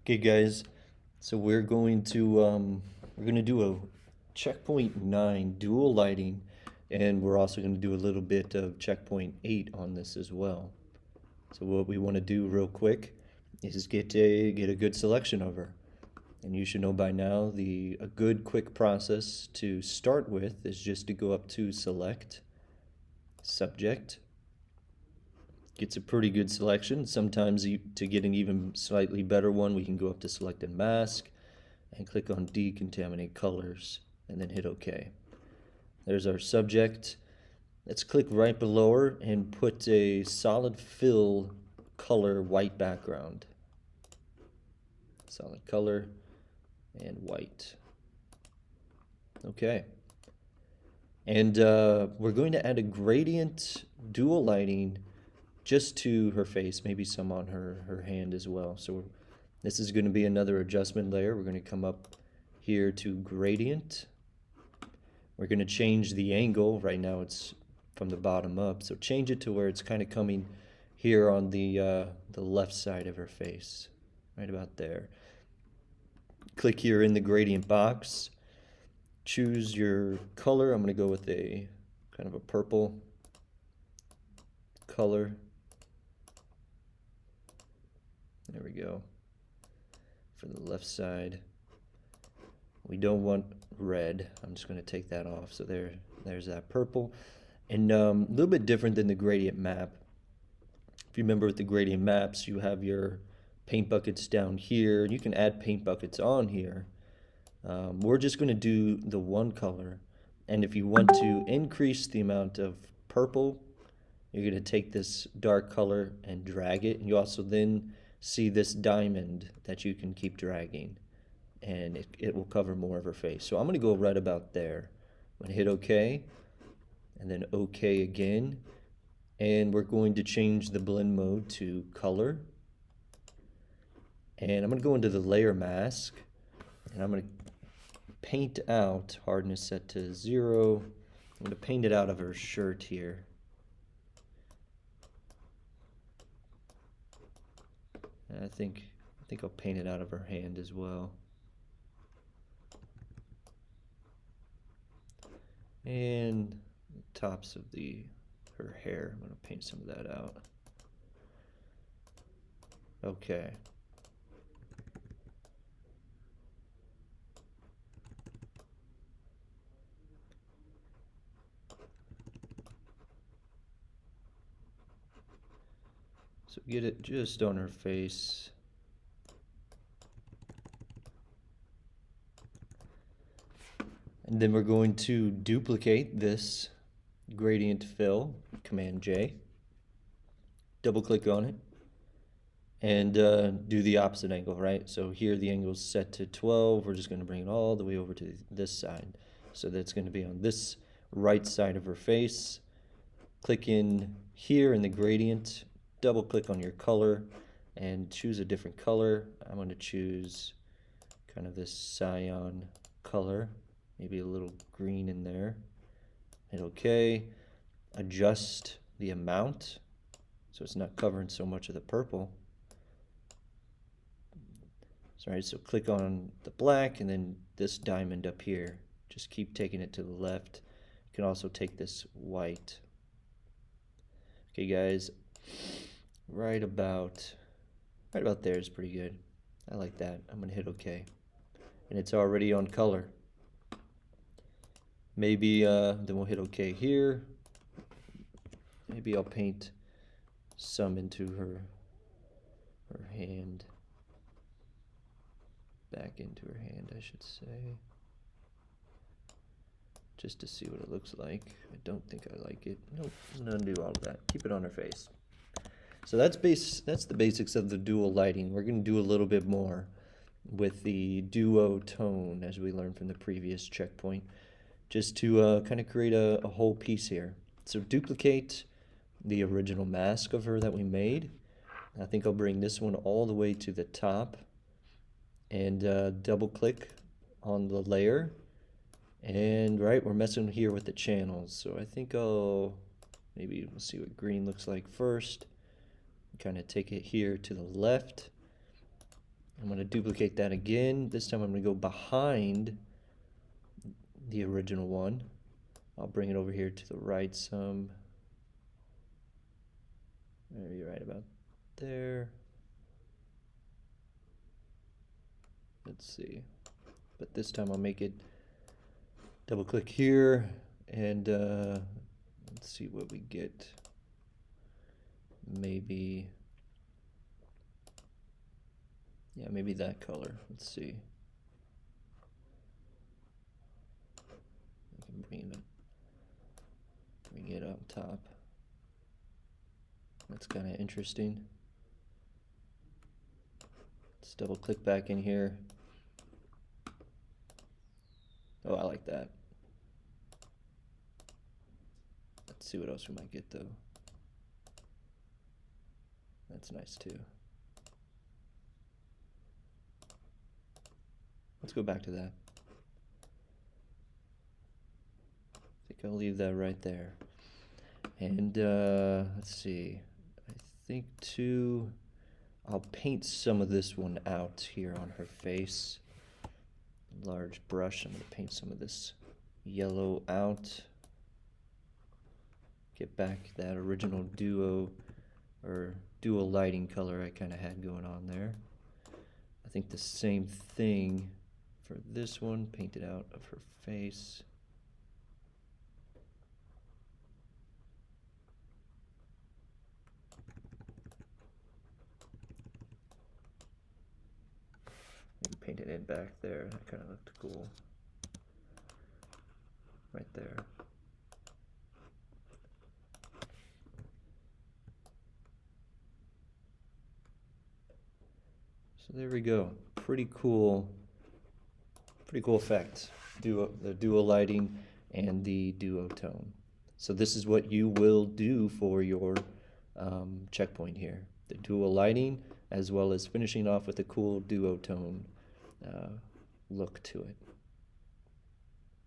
Okay, guys. So we're gonna do a checkpoint 9 dual lighting, and we're also gonna do a little bit of checkpoint 8 on this as well. So what we want to do real quick is get a good selection of her. And you should know by now a good quick process to start with is just to go up to select subject. Gets a pretty good selection. Sometimes to get an even slightly better one, we can go up to select and mask and click on decontaminate colors and then hit OK. There's our subject. Let's click right below her and put a solid fill color white background. Solid color and white. Okay. And we're going to add a gradient dual lighting just to her face, maybe some on her hand as well. So this is going to be another adjustment layer. We're going to come up here to gradient. We're going to change the angle. Right now it's from the bottom up, so change it to where it's kind of coming here on the left side of her face, right about there. Click here in the gradient box. Choose your color. I'm going to go with a kind of a purple color. There we go. For the left side. We don't want red. I'm just going to take that off. So there's that purple. And a little bit different than the gradient map. If you remember with the gradient maps, you have your paint buckets down here. You can add paint buckets on here. We're just going to do the one color. And if you want to increase the amount of purple, you're going to take this dark color and drag it. And you also then see this diamond that you can keep dragging. And it will cover more of her face. So I'm going to go right about there. I'm going to hit OK. And then OK again. And we're going to change the blend mode to color. And I'm going to go into the layer mask. And I'm going to paint out, hardness set to 0. I'm going to paint it out of her shirt here. And I think I'll paint it out of her hand as well. And the tops of her hair, I'm going to paint some of that out. Okay. So get it just on her face. And then we're going to duplicate this gradient fill, Command J. Double click on it and do the opposite angle, right? So here the angle is set to 12. We're just going to bring it all the way over to this side. So that's going to be on this right side of her face. Click in here in the gradient, double click on your color and choose a different color. I'm going to choose kind of this cyan color, maybe a little green in there. Hit OK. Adjust the amount so it's not covering so much of the purple. Sorry, so click on the black and then this diamond up here. Just keep taking it to the left. You can also take this white. Okay, guys, right about there is pretty good. I like that. I'm gonna hit OK, and it's already on color. Maybe then we'll hit OK here. Maybe I'll paint some into her hand, back into her hand, I should say, just to see what it looks like. I don't think I like it. Nope, I'm gonna undo all of that. Keep it on her face. So that's the basics of the dual lighting. We're gonna do a little bit more with the duo tone, as we learned from the previous checkpoint, just to kind of create a whole piece here. So duplicate the original mask of her that we made. I think I'll bring this one all the way to the top and double click on the layer. And right, we're messing here with the channels. So I think we'll see what green looks like first. Kind of take it here to the left. I'm going to duplicate that again. This time I'm going to go behind the original one. I'll bring it over here to the right some. Maybe right about there. Let's see. But this time I'll make it double click here and let's see what we get. Maybe, yeah, maybe that color. Let's see. I can bring it up top. That's kind of interesting. Let's double click back in here. Oh, I like that. Let's see what else we might get though. That's nice too. Let's go back to that. I think I'll leave that right there. And let's see. I think too, I'll paint some of this one out here on her face. Large brush. I'm going to paint some of this yellow out. Get back that original duo or dual lighting color I kind of had going on there. I think the same thing for this one. Paint it out of her face. Maybe paint it in back there. That kind of looked cool. Right there. So there we go. Pretty cool effect. The dual lighting and the duotone. So this is what you will do for your checkpoint here. The dual lighting as well as finishing off with a cool duotone look to it.